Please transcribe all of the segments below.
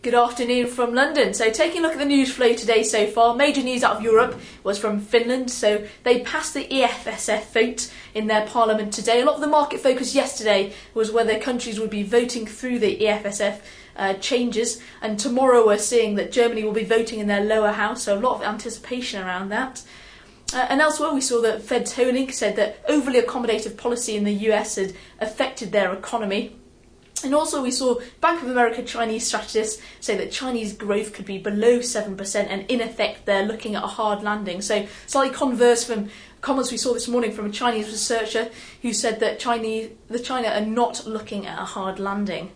Good afternoon from London. So taking a look at the news flow today so far, major news out of Europe was from Finland. So they passed the EFSF vote in their parliament today. A lot of the market focus yesterday was whether countries would be voting through the EFSF changes, and tomorrow we're seeing that Germany will be voting in their lower house, so a lot of anticipation around that. And elsewhere we saw that Fed's Honig said that overly accommodative policy in the US had affected their economy. And also we saw Bank of America Chinese strategists say that Chinese growth could be below 7%, and in effect they're looking at a hard landing. So slightly converse from comments we saw this morning from a Chinese researcher who said that China are not looking at a hard landing.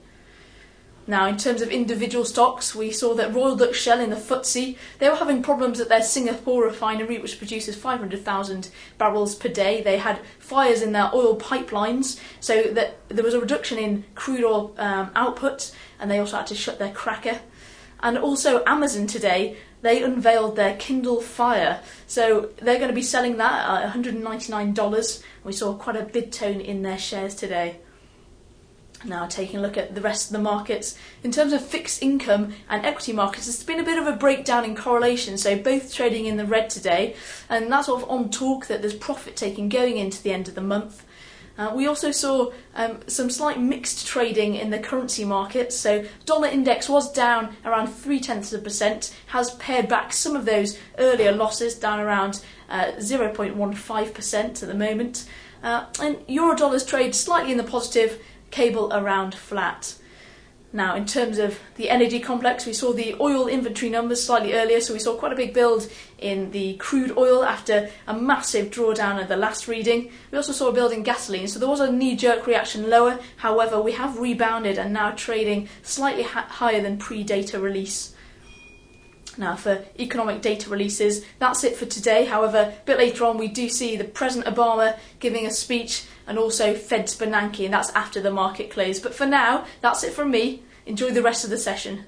Now, in terms of individual stocks, we saw that Royal Dutch Shell in the FTSE, they were having problems at their Singapore refinery, which produces 500,000 barrels per day. They had fires in their oil pipelines, so that there was a reduction in crude oil output, and they also had to shut their cracker. And also Amazon today, they unveiled their Kindle Fire, so they're going to be selling that at $199. We saw quite a bid tone in their shares today. Now taking a look at the rest of the markets, in terms of fixed income and equity markets, there's been a bit of a breakdown in correlation, so both trading in the red today, and that's sort of on talk that there's profit taking going into the end of the month. We also saw some slight mixed trading in the currency markets, so dollar index was down around 0.3%, has pared back some of those earlier losses, down around 0.15% at the moment, and euro dollars trade slightly in the positive, cable around flat. Now, in terms of the energy complex, we saw the oil inventory numbers slightly earlier, so we saw quite a big build in the crude oil after a massive drawdown at the last reading. We also saw a build in gasoline, so there was a knee-jerk reaction lower. However, we have rebounded and now trading slightly higher than pre-data release. Now, for economic data releases, that's it for today. However, a bit later on we do see the President Obama giving a speech, and also Fed's Bernanke, and that's after the market close. But for now, that's it from me. Enjoy the rest of the session.